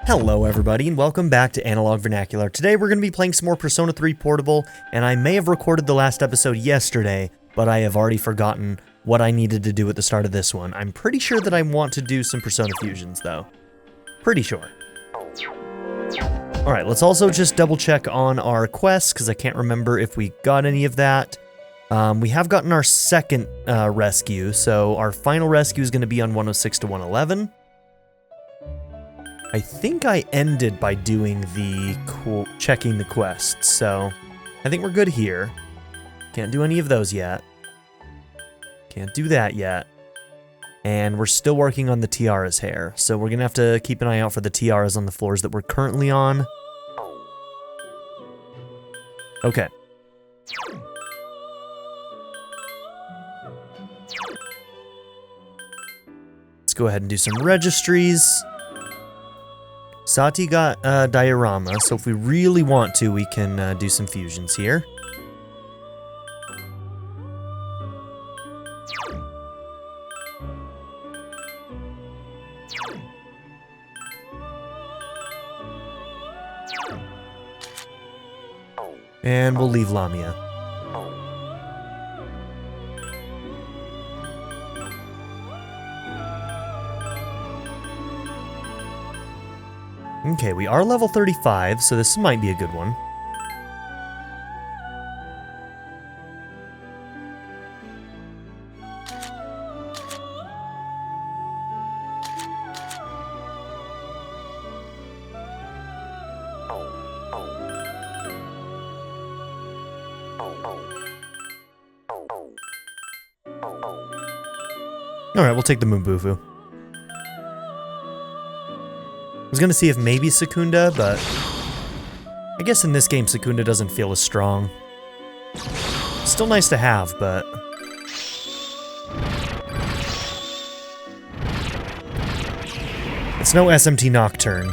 Hello everybody and welcome back to Analog Vernacular. Today we're going to be playing some more Persona 3 Portable, and I may have recorded the last episode yesterday, but I have already forgotten what I needed to do at the start of this one. I'm pretty sure that I want to do some Persona fusions though. Pretty sure. Alright, let's also just double check on our quests, because I can't remember if we got any of that. We have gotten our second rescue, so our final rescue is going to be on 106 to 111. I think I ended by doing the checking the quests, so I think we're good here. Can't do any of those yet. Can't do that yet. And we're still working on the tiara's hair, so we're gonna have to keep an eye out for the tiaras on the floors that we're currently on. Okay. Let's go ahead and do some registries. Sati got diorama, so if we really want to, we can do some fusions here. And we'll leave Lamia. Okay, we are level 35, so this might be a good one. Alright, we'll take the Moonbufu. I was gonna see if maybe Secunda, but I guess in this game Secunda doesn't feel as strong. Still nice to have, but it's no SMT Nocturne.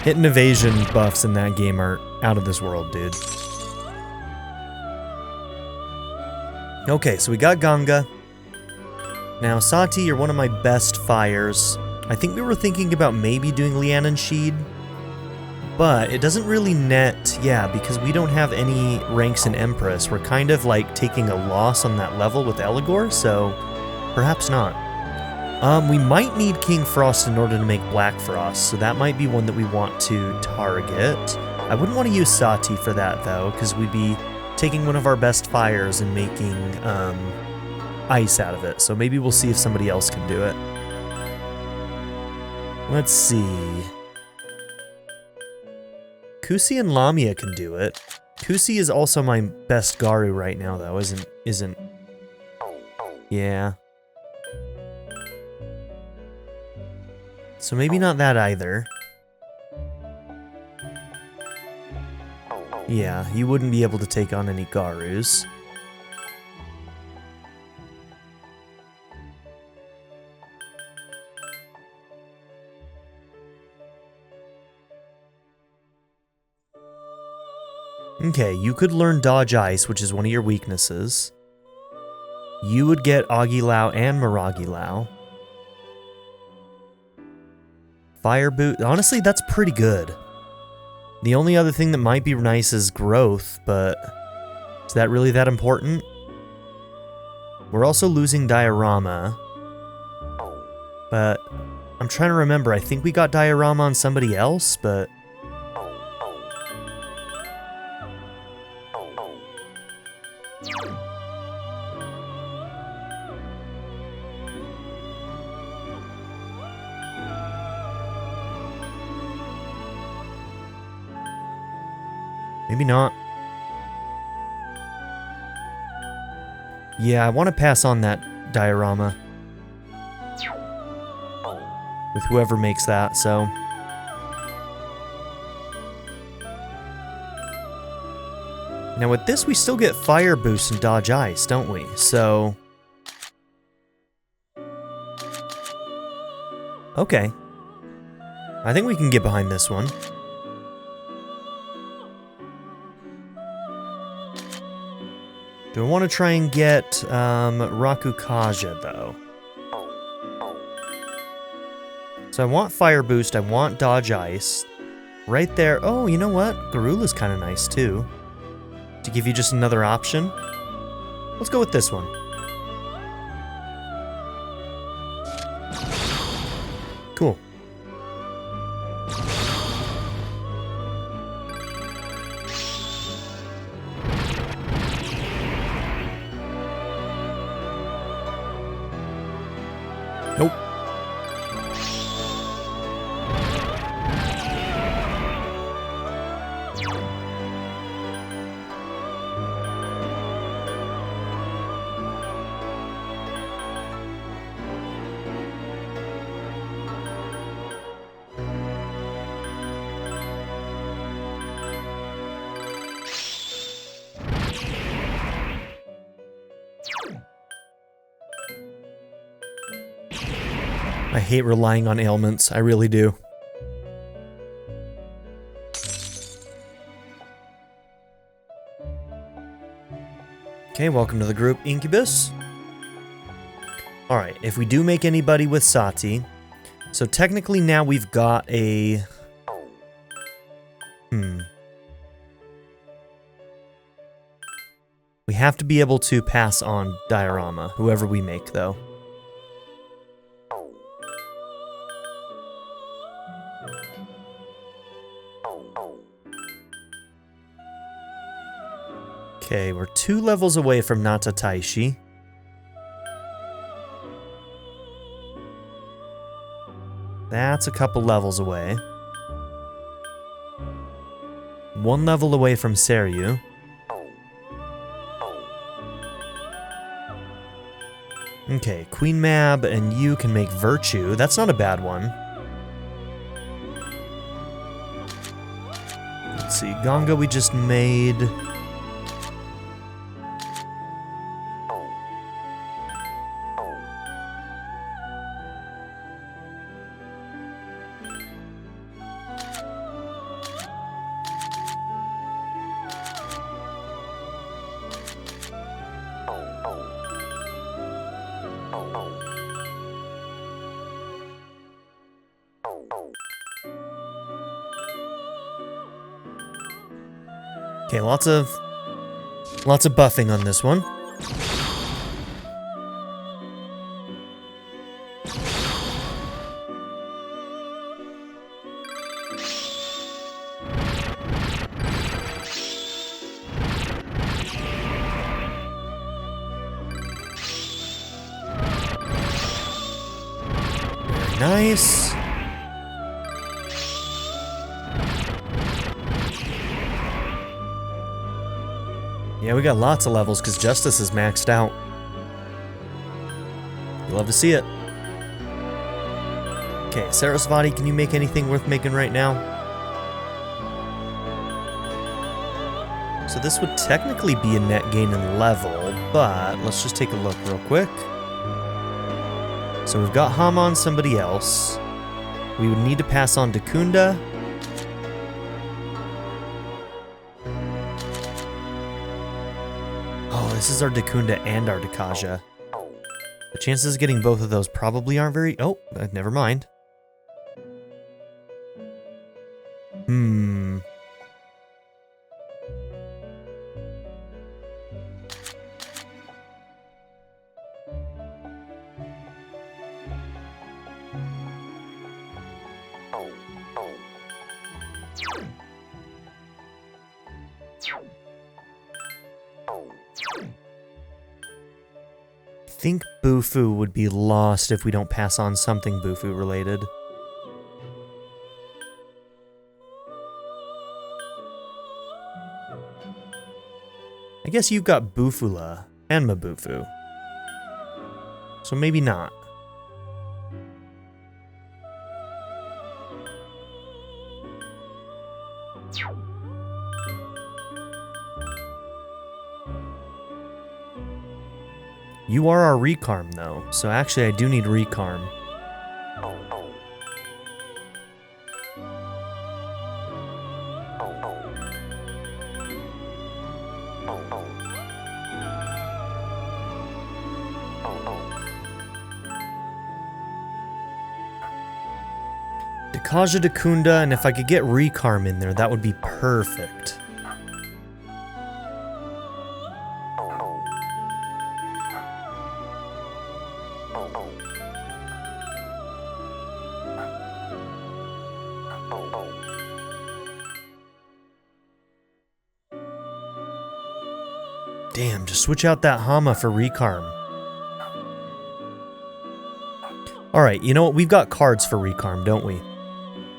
Hit and evasion buffs in that game are out of this world, dude. Okay, so we got Ganga. Now, Sati, you're one of my best fires. I think we were thinking about maybe doing Lian and Sheed, but it doesn't really net, yeah, because we don't have any ranks in Empress. We're kind of like taking a loss on that level with Eligor, so perhaps not. We might need King Frost in order to make Black Frost, so that might be one that we want to target. I wouldn't want to use Sati for that, though, because we'd be taking one of our best fires and making, ice out of it, so maybe we'll see if somebody else can do it. Let's see. Kusi and Lamia can do it. Kusi is also my best Garu right now, though, isn't... Yeah. So maybe not that either. Yeah, you wouldn't be able to take on any Garus. Okay, you could learn Dodge Ice, which is one of your weaknesses. You would get Agilao and Maragilao. Fire Boot, honestly, that's pretty good. The only other thing that might be nice is Growth, but is that really that important? We're also losing Diorama. But I'm trying to remember, I think we got Diorama on somebody else, but... Maybe not. Yeah, I want to pass on that diorama with whoever makes that, so... Now with this, we still get Fire Boost and Dodge Ice, don't we? So... Okay. I think we can get behind this one. Do I want to try and get Rakukaja, though? So I want Fire Boost, I want Dodge Ice. Right there. Oh, you know what? Garula's kind of nice too. To give you just another option. Let's go with this one. Cool. Nope. I hate relying on ailments, I really do. Okay, welcome to the group, Incubus. Alright, if we do make anybody with Sati, so technically now we've got a... We have to be able to pass on Diorama, whoever we make though. Okay, we're 2 levels away from Nata Taishi. That's a couple levels away. 1 level away from Seryu. Okay, Queen Mab and you can make Virtue. That's not a bad one. Let's see, Ganga we just made. Okay, lots of buffing on this one. Very nice. Yeah, we got lots of levels because Justice is maxed out. You love to see it. Okay, Sarasvati, can you make anything worth making right now? So this would technically be a net gain in level, but let's just take a look real quick. So we've got Hama on somebody else. We would need to pass on to Kunda. This is our Dakunda and our Dakaja. The chances of getting both of those probably aren't very... Oh, never mind. I think Bufu would be lost if we don't pass on something Bufu related. I guess you've got Bufula and Mabufu. So maybe not. You are our Recarm, though, so actually I do need Recarm. Dekaja Dekunda, and if I could get Recarm in there, that would be perfect. Damn, just switch out that Hama for Recarm. Alright, you know what? We've got cards for Recarm, don't we?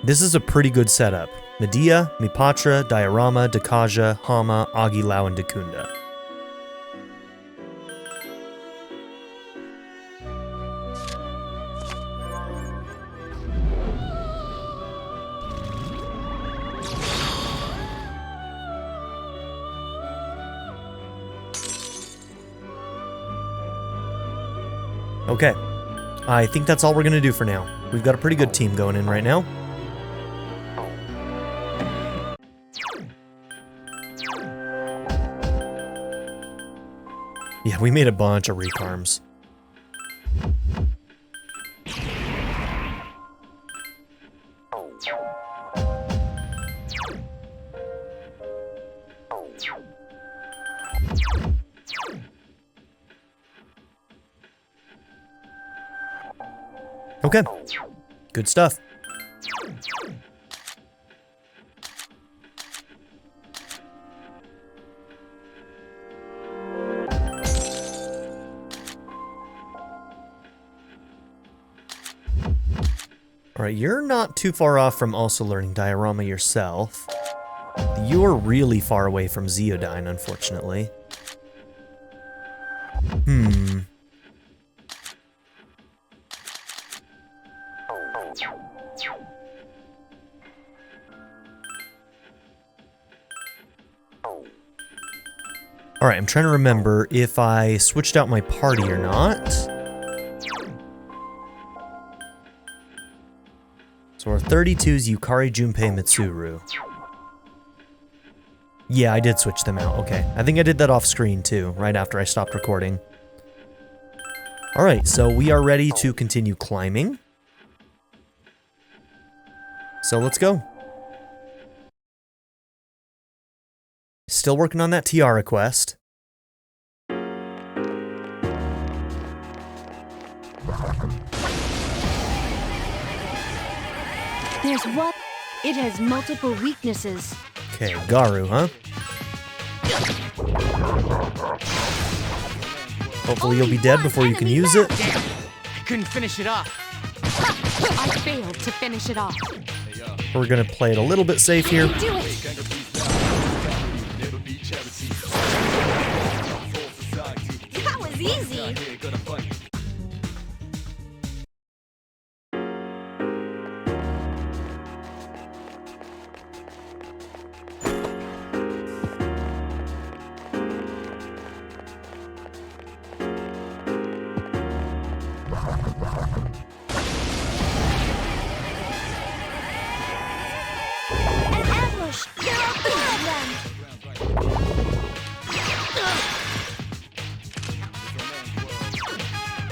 This is a pretty good setup. Medea, Mipatra, Diorama, Dekaja, Hama, Agilao, and Dekunda. Okay, I think that's all we're gonna do for now. We've got a pretty good team going in right now. Yeah, we made a bunch of Recarms. Okay, good stuff. Alright, you're not too far off from also learning Diorama yourself. You're really far away from Zeodyne, unfortunately. Alright, I'm trying to remember if I switched out my party or not. So our 32's Yukari, Junpei, Mitsuru. Yeah, I did switch them out. Okay. I think I did that off screen too, right after I stopped recording. Alright, so we are ready to continue climbing. So let's go. Still working on that Tiara quest. There's what? It has multiple weaknesses. Okay, Garu, huh? Hopefully you'll be dead before you can use it. Damn, I couldn't finish it off. I failed to finish it off. We're gonna play it a little bit safe here. Do it! That was easy!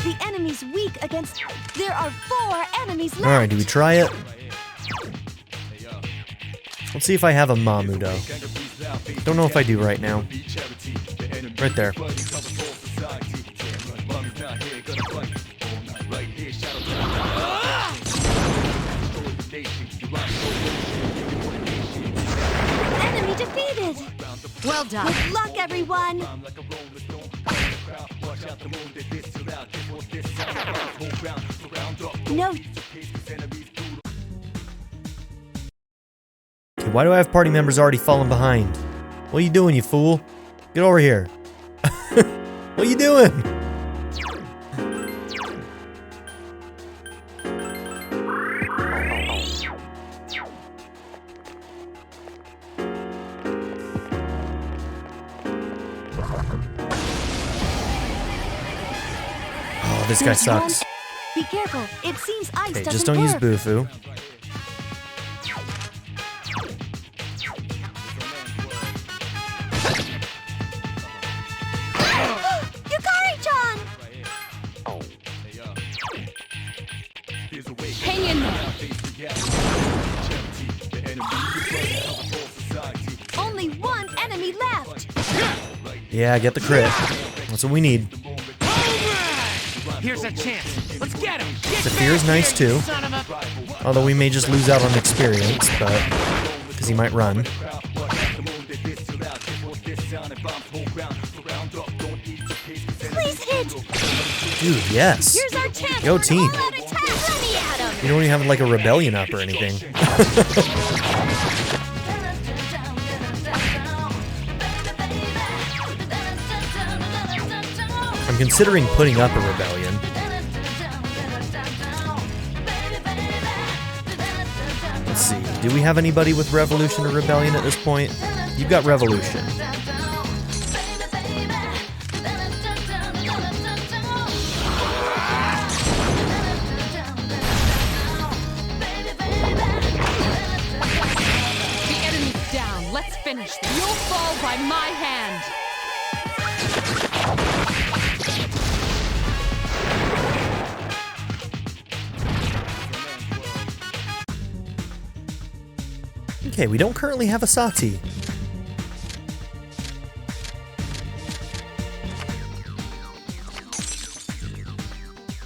The enemy's weak against... There are 4 enemies left! Alright, do we try it? Let's see if I have a Mamudo. Don't know if I do right now. Right there. Enemy defeated! Well done. Good luck, everyone! No. Okay, why do I have party members already falling behind? What are you doing, you fool? Get over here. What are you doing? Oh, this guy sucks. Be careful. It seems ice Okay, doesn't just don't use work. Bufu. Yukari-chan! Hang in there. Only one enemy left. Yeah, get the crit. That's what we need. Here's a chance. Let's get him. Saphir's nice too. Son of a... Although we may just lose out on experience, but because he might run. Please hit. Dude, yes. Here's our chance. Go for an team. all-out attack. Let me at him. You don't even have like a rebellion up or anything. I'm considering putting up a rebellion. Let's see. Do we have anybody with revolution or rebellion at this point? You've got revolution. The enemy's down. Let's finish this. You'll fall by my hand. Okay, we don't currently have a Sati.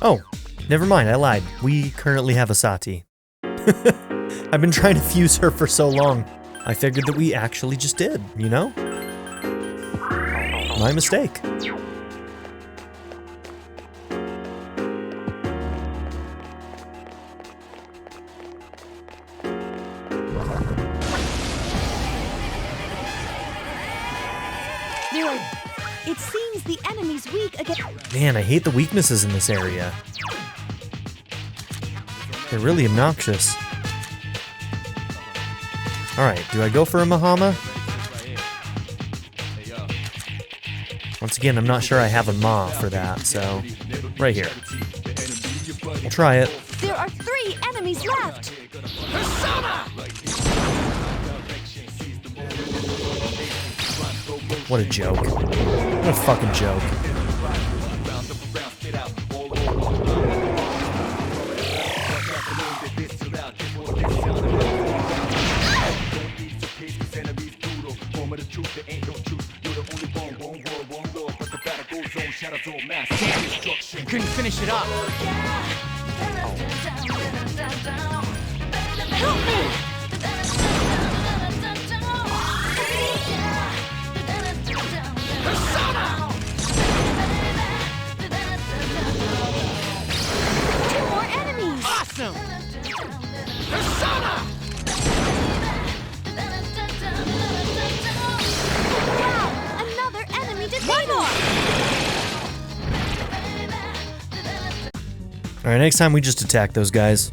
Oh, never mind, I lied. We currently have a Sati. I've been trying to fuse her for so long. I figured that we actually just did, you know? My mistake. It seems the enemy's weak against... Man, I hate the weaknesses in this area. They're really obnoxious. Alright, do I go for a Mahama? Once again, I'm not sure I have a Ma for that, so... Right here. I'll try it. There are 3 enemies left. What a joke. What a fucking joke. Couldn't finish it off. Help me! Two more enemies! Awesome! Persona! Wow! Another enemy defeated! One more! Alright, next time we just attack those guys.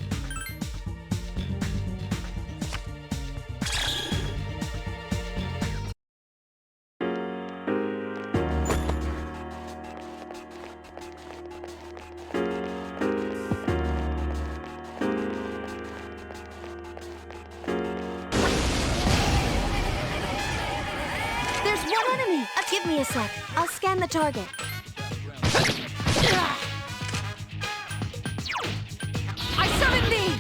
There's one enemy! Give me a sec. I'll scan the target. I summon thee!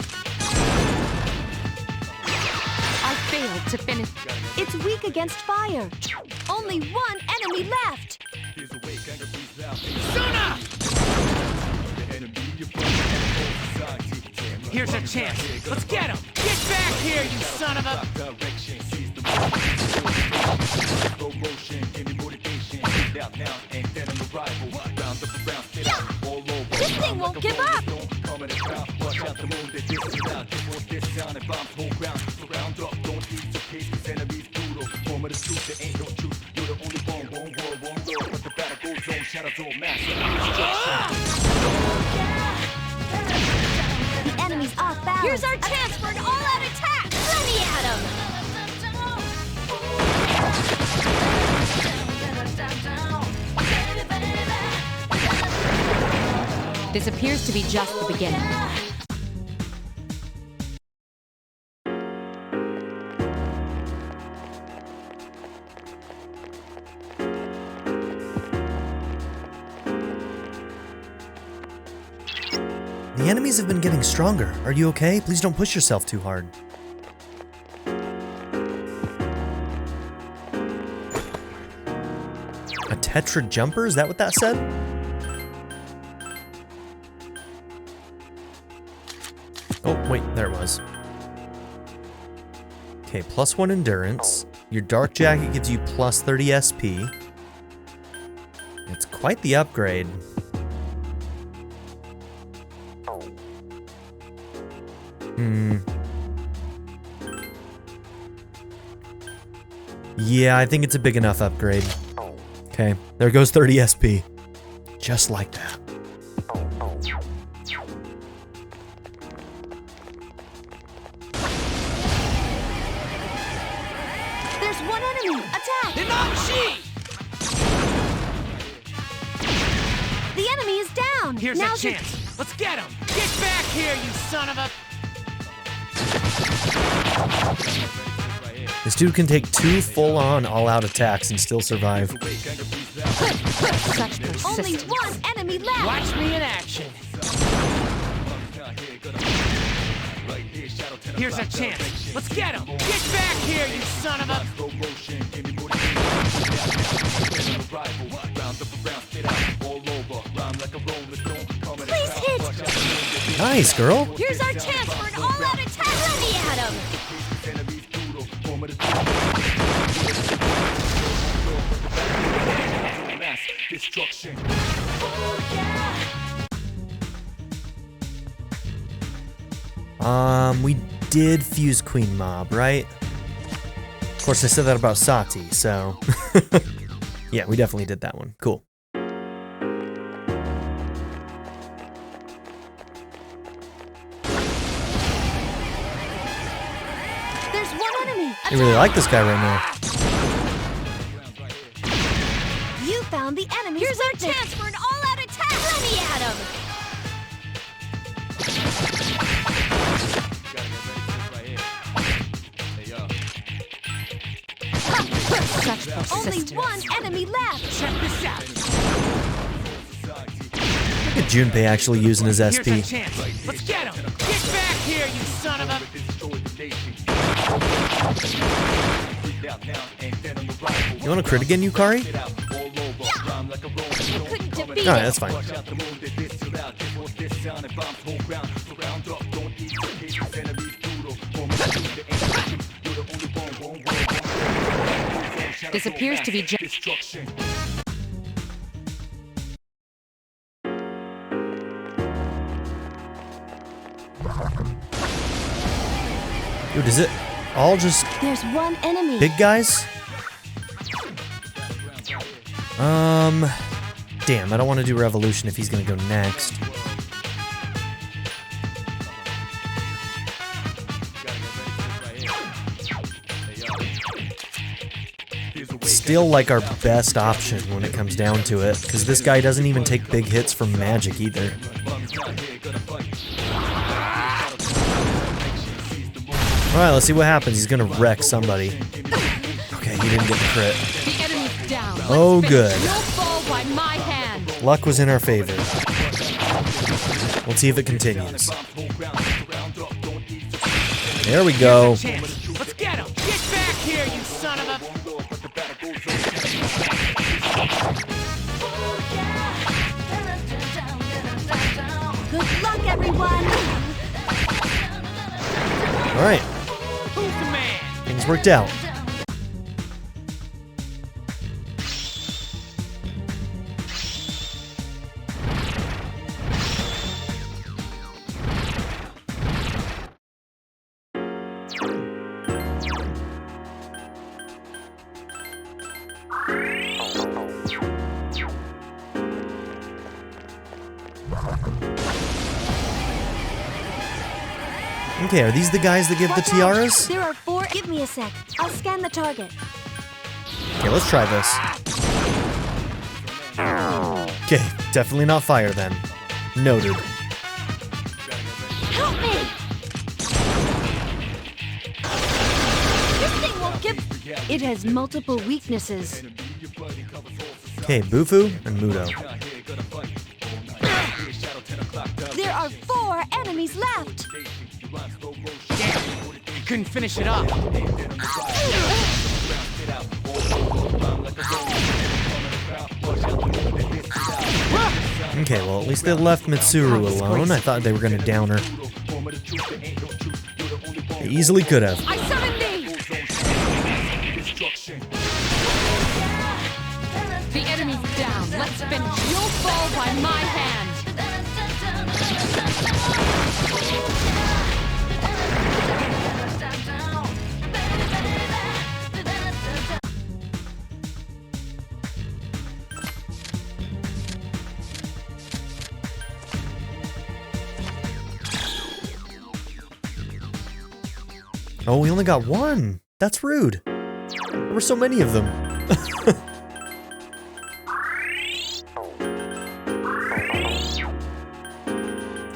I failed to finish. It's weak against fire. Only one enemy left! Persona! Here's a chance. Let's get him! Get back here, you son of a... This thing won't give up! The enemy's off balance. Here's our chance for an all-out attack! Let me at him! This appears to be just the beginning. The enemy's enemies have been getting stronger. Are you okay? Please don't push yourself too hard. A tetra jumper? Is that what that said? Oh, wait, there it was. Okay, +1 endurance. Your dark jacket gives you +30 SP. It's quite the upgrade. Yeah, I think it's a big enough upgrade. Okay, there goes 30 SP. Just like that. There's one enemy! Attack! The enemy is down! Here's Now's a your- chance. Let's get him! Get back here, you son of a... This dude can take 2 full-on, all-out attacks and still survive. Such persistence. Only one enemy left! Watch me in action. Here's a chance. Let's get him! Get back here, you son of a... Please hit! Nice, girl! Here's our chance for an all-out attack! Let me at him! We did fuse Queen Mob, right? Of course, I said that about Sati, so... yeah, we definitely did that one. Cool. There's one enemy! I really like this guy right now. You found the enemy! Here's our chance for an all-out attack! Let me at him! Such Only persistence. one enemy left! Check this out. Look at Junpei actually using his Here's a SP. chance. Let's get him! Get back here, you son of a... You want to crit again, Yukari? You couldn't defeat Alright, it! that's fine. This appears to be just... Dude, is it all just There's one enemy! big guys? Damn, I don't want to do Revolution if he's gonna go next. Still like our best option when it comes down to it, because this guy doesn't even take big hits from magic either. Alright, let's see what happens. He's gonna wreck somebody. Okay, he didn't get the crit. The enemy's down. Oh, Let's good. finish. No fall by my hand. Luck was in our favor. Let's see if it continues. There we go. Chance. Let's get him! Get back here, you son of a... Good luck, everyone! Alright, Who's the man? things worked out. Okay, are these the guys that give the Watch out. tiaras? There are 4. Give me a sec. I'll scan the target. Okay, let's try this. Okay, definitely not fire then. Noted. Help me! This thing won't give... It has multiple weaknesses. Okay, Bufu and Mudo. There are 4 enemies left. Damn, you couldn't finish it up. Okay, well, at least they left Mitsuru alone. I thought they were gonna down her. They easily could have. I summon thee! The enemy's down. Let's finish. You'll fall by my hand. Oh, we only got 1. That's rude. There were so many of them.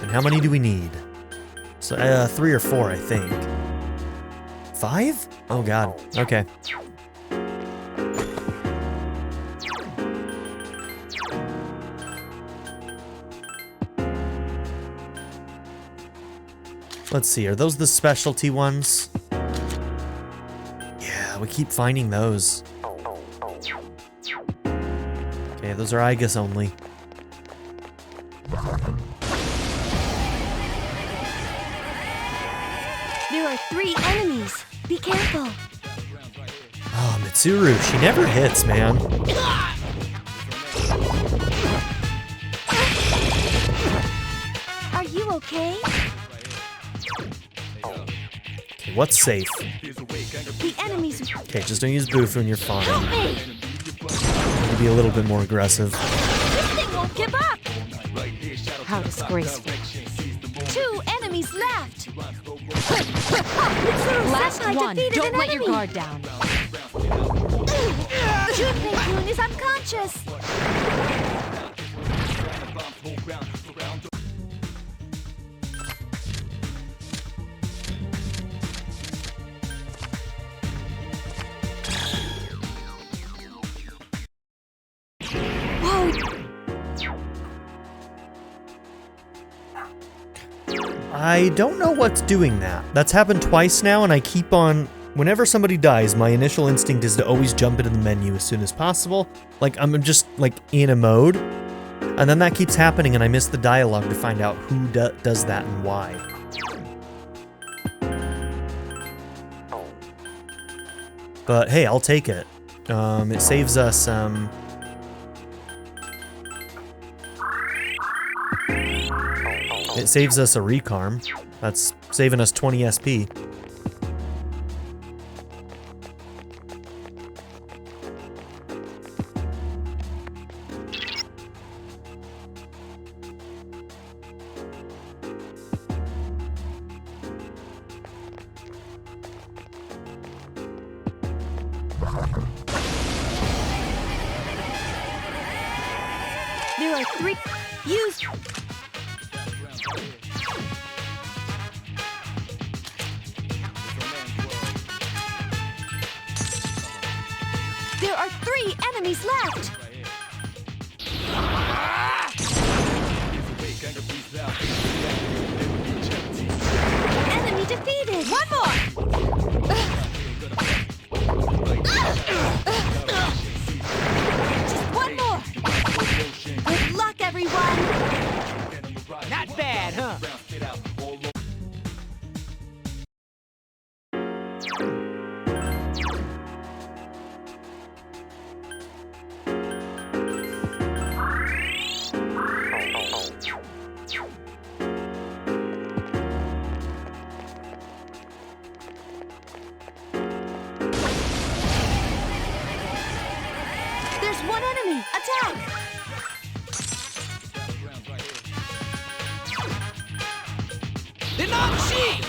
And how many do we need? So, 3 or 4, I think. 5? Oh god. Okay. Let's see, are those the specialty ones? Yeah, we keep finding those. Okay, those are Igus only. There are 3 enemies. Be careful. Oh, Mitsuru, she never hits, man. Are you okay? Okay, what's safe? The enemies. Okay, just don't use Bufu and you're fine. Help me! Need to be a little bit more aggressive. This thing won't give up. How disgraceful. 2 enemies left. Last Senpai one. defeated Don't an let your enemy. guard down. Junpei-kun is unconscious. Whoa! I don't know what's doing that. That's happened twice now, and I keep on... Whenever somebody dies, my initial instinct is to always jump into the menu as soon as possible. Like, I'm just, like, in a mode. And then that keeps happening, and I miss the dialogue to find out who does that and why. But, hey, I'll take it. It saves us, It saves us a recarm. That's saving us 20 SP. There are 3. Use. There are 3 enemies left. Enemy defeated. One more. Just one more. Good luck, everyone. Not bad, huh? There's one enemy. Attack. They're not cheap!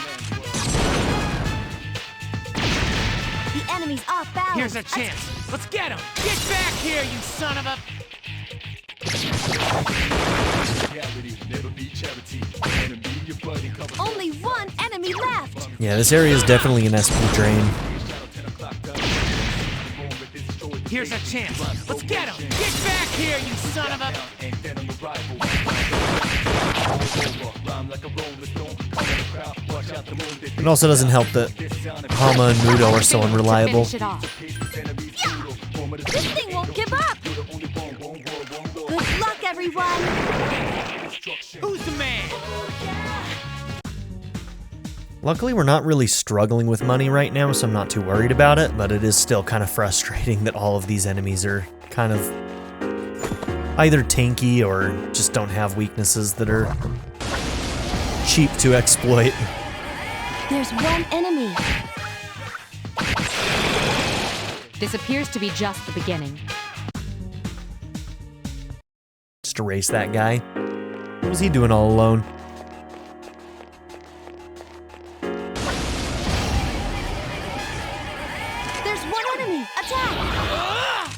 The enemy's off balance. Here's a chance. Let's get him! Get back here, you son of a... Only 1 enemy left. Yeah, this area is definitely an SP drain. Here's a chance. Let's get him! Get back here, you son of a... It also doesn't help that Hama and Muto are so unreliable. Finish it off. This thing won't give up! Good luck, everyone! Who's the man? Luckily, we're not really struggling with money right now, so I'm not too worried about it, but it is still kind of frustrating that all of these enemies are kind of either tanky or just don't have weaknesses that are cheap to exploit. There's one enemy. This appears to be just the beginning. Just erase that guy. What was he doing all alone? There's one enemy. Attack!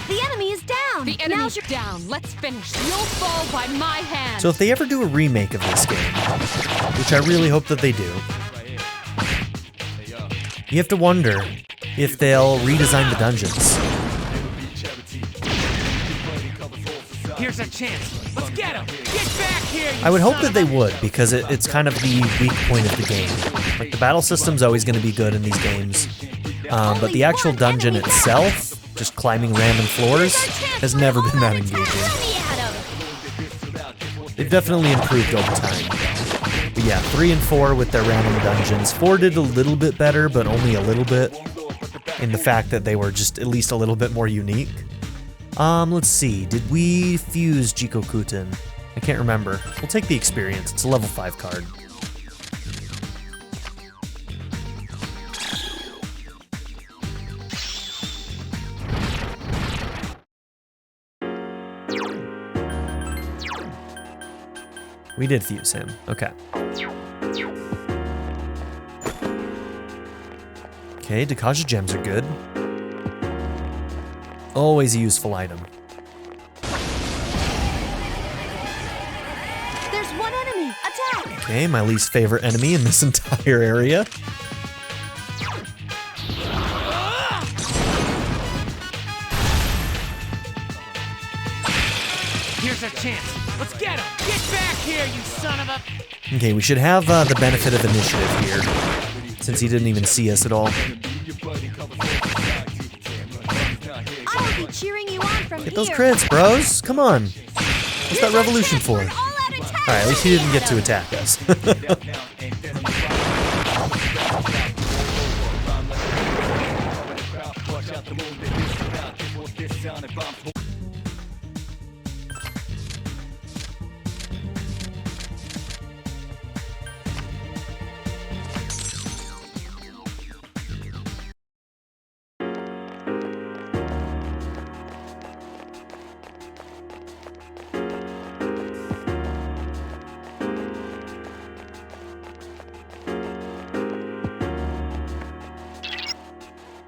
The enemy is down. The enemy's down. Let's finish. You'll fall by my hand. So if they ever do a remake of this game, which I really hope that they do, you have to wonder if they'll redesign the dungeons. Here's our chance. Let's get him. Get back here, you I would hope son that of they a- would, because it's kind of the weak point of the game. Like, the battle system's always going to be good in these games, but the actual dungeon itself, just climbing random floors, has never been that engaging. Let me at him. They've definitely improved over time. But yeah, 3 and 4 with their random dungeons. 4 did a little bit better, but only a little bit, in the fact that they were just at least a little bit more unique. Let's see, did we fuse Jikokuten? I can't remember. We'll take the experience, it's a level 5 card. We did fuse him, okay. Okay, Dakaja gems are good. Always a useful item. There's one enemy. Attack! Okay, my least favorite enemy in this entire area. Here's our chance. Let's get him. Get back here, you son of a... Okay, we should have the benefit of initiative here, since he didn't even see us at all. I will be cheering you on from Get here. those crits, bros! Come on! What's that revolution for? All out attack. Alright, at least he didn't get to attack us.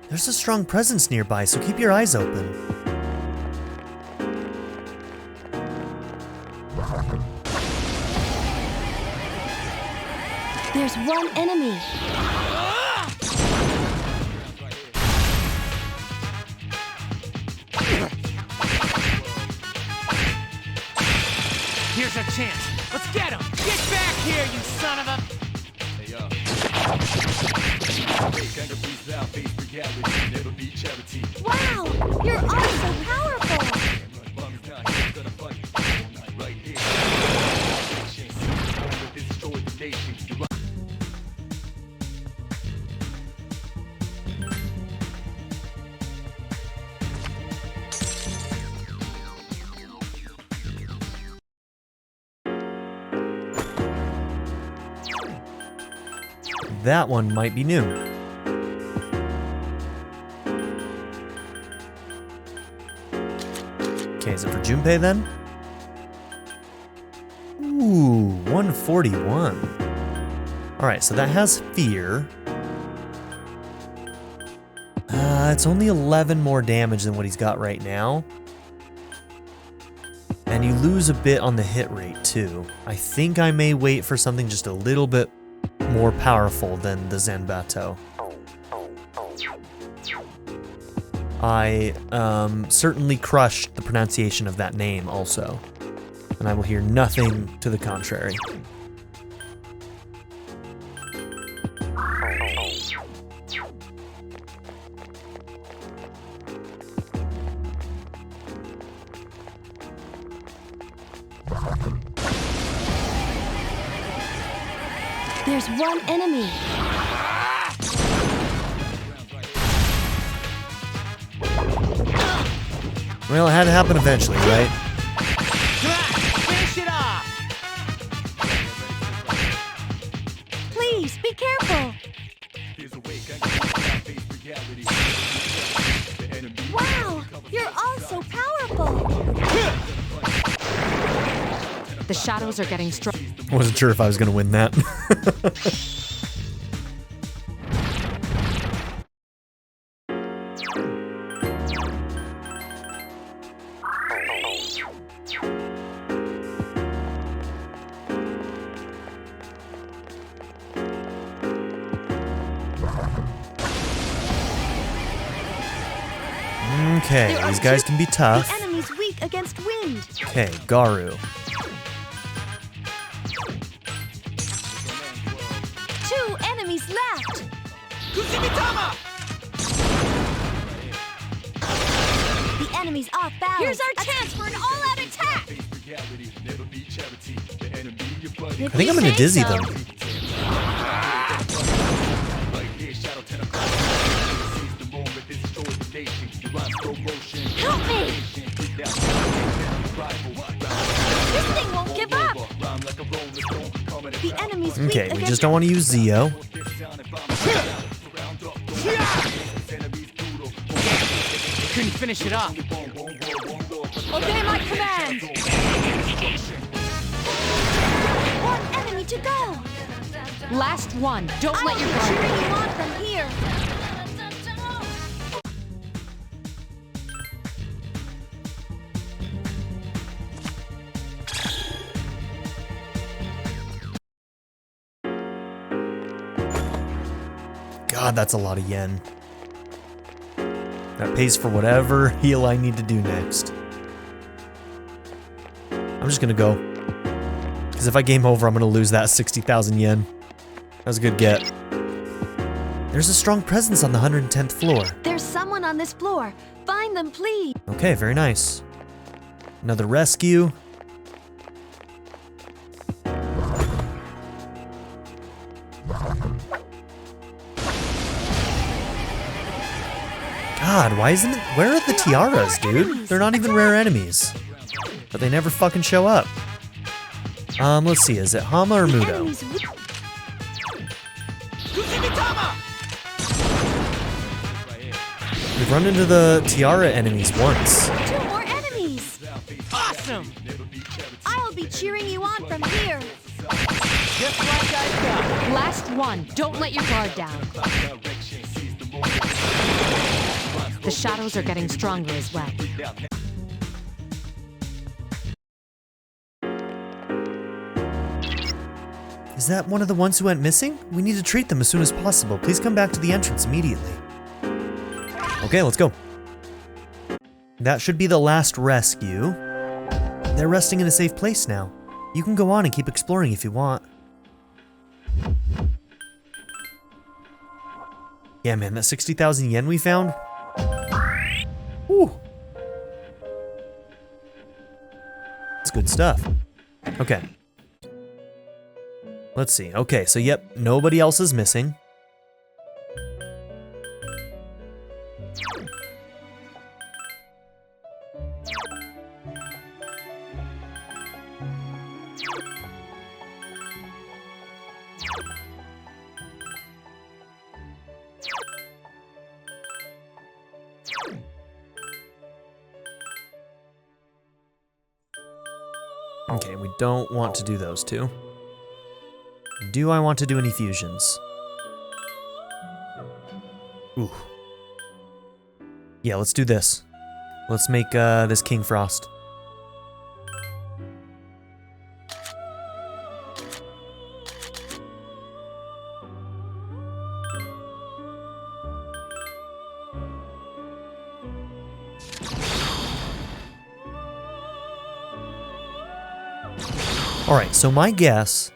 There's a strong presence nearby, so keep your eyes open. There's one enemy. Here's our chance. Let's get him. Get back here, you son of a... Wow! Your arms so powerful! That one might be new. Okay, is it for Junpei then? Ooh, 141. Alright, so that has fear. It's only 11 more damage than what he's got right now. And you lose a bit on the hit rate too. I think I may wait for something just a little bit more powerful than the Zanbato. I certainly crushed the pronunciation of that name also. and I will hear nothing to the contrary. There's one enemy. Well, it had to happen eventually, right? Finish it off! Please, be careful. Wow, you're all so powerful. The shadows are getting strong. I wasn't sure if I was going to win that. Okay, these guys can be tough. The enemy's weak against wind. Okay, Garu. 2 enemies left. Kuchimitama! The enemy's off balance. Here's our chance for an all-out attack. I think I'm gonna dizzy them. Help me! This thing won't give up. The enemy's weak Okay, we against just don't want to use Zio. Couldn't finish it off. Obey my command. One enemy to go. Last one. Don't let your I'll be guard cheering down. you on from here. God, that's a lot of yen. That pays for whatever heal I need to do next. I'm just gonna go. Because if I game over, I'm gonna lose that 60,000 yen. That was a good get. There's a strong presence on the 110th floor. There's someone on this floor. Find them, please. Okay, very nice. Another rescue. God, why isn't it? Where are the tiaras, dude? They're not even rare enemies. But they never fucking show up. Let's see, is it Hama or The Mudo? enemy's weak. Kuchimitama! We've run into the tiara enemies once. 2 more enemies. Awesome! I'll be cheering you on from here. Just like I thought. Last one. Don't let your guard down. The shadows are getting stronger as well. Is that one of the ones who went missing? We need to treat them as soon as possible. Please come back to the entrance immediately. Okay, let's go. That should be the last rescue. They're resting in a safe place now. You can go on and keep exploring if you want. Yeah, man, that 60,000 yen we found? Whew. It's good stuff. Okay. Let's see. Okay, so yep, nobody else is missing. Okay, we don't want to do those two. Do I want to do any fusions? Ooh. Yeah, let's do this. Let's make this King Frost. Alright, so my guess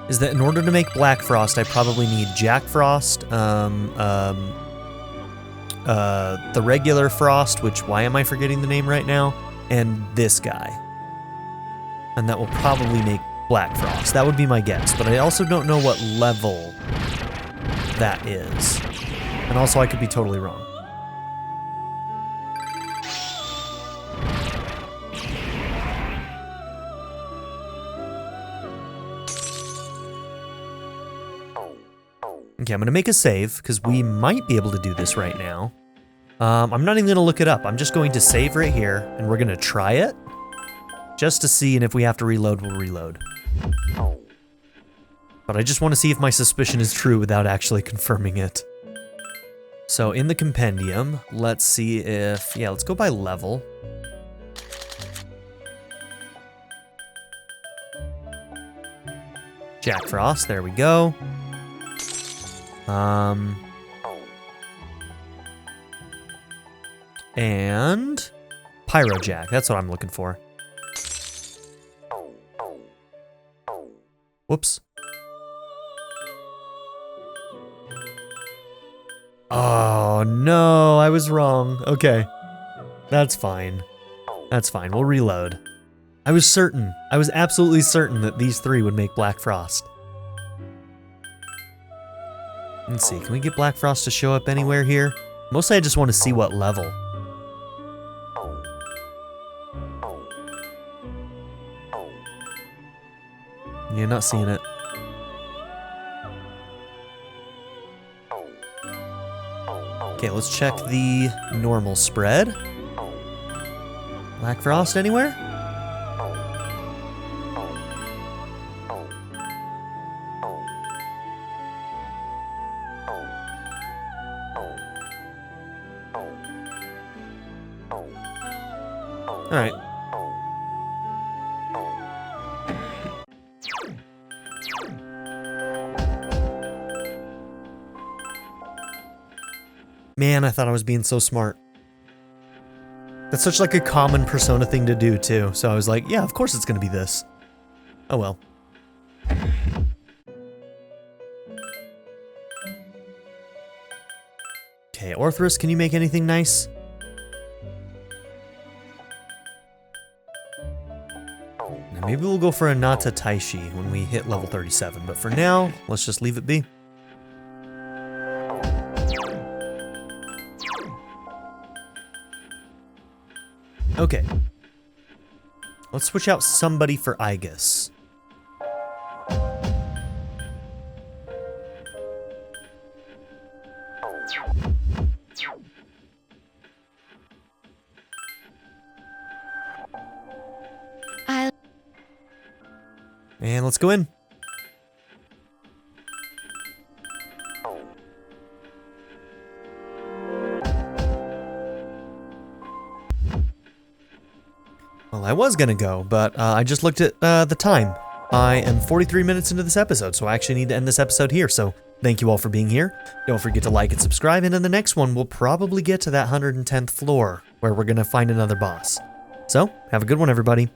is that in order to make Black Frost, I probably need Jack Frost, the regular Frost, which, why am I forgetting the name right now? And this guy. And that will probably make Black Frost. That would be my guess, but I also don't know what level that is. And also, I could be totally wrong. Okay, I'm gonna make a save, because we might be able to do this right now. I'm not even gonna look it up. I'm just going to save right here, and we're gonna try it, just to see, and if we have to reload, we'll reload. But I just want to see if my suspicion is true without actually confirming it. So in the compendium, let's see if, yeah, let's go by level. Jack Frost, there we go. And Pyro Jack, that's what I'm looking for. Whoops. Oh no, I was wrong. Okay. That's fine. That's fine, we'll reload. I was certain, I was absolutely certain that these three would make Black Frost. Let's see, can we get Black Frost to show up anywhere here? Mostly I just want to see what level. Yeah, not seeing it. Okay, let's check the normal spread. Black Frost anywhere? Alright. Man, I thought I was being so smart. That's such like a common Persona thing to do too, so I was like, yeah, of course it's gonna be this. Oh well. Okay, Orthrus, can you make anything nice? Now maybe we'll go for a Nata Taishi when we hit level 37, but for now, let's just leave it be. Okay. Let's switch out somebody for Aigis. And let's go in. Well, I was gonna go, but I just looked at the time. I am 43 minutes into this episode, so I actually need to end this episode here, so thank you all for being here. Don't forget to like and subscribe, and in the next one, we'll probably get to that 110th floor, where we're gonna find another boss. So, have a good one, everybody.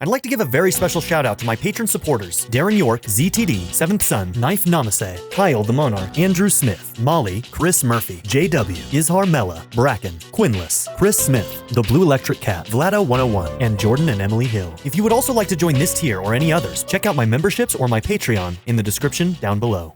I'd like to give a very special shout out to my patron supporters, Darren York, ZTD, 7th Son, Knife Namaste, Kyle the Monarch, Andrew Smith, Molly, Chris Murphy, JW, Izhar Mella, Bracken, Quinless, Chris Smith, The Blue Electric Cat, Vlado101, and Jordan and Emily Hill. If you would also like to join this tier or any others, check out my memberships or my Patreon in the description down below.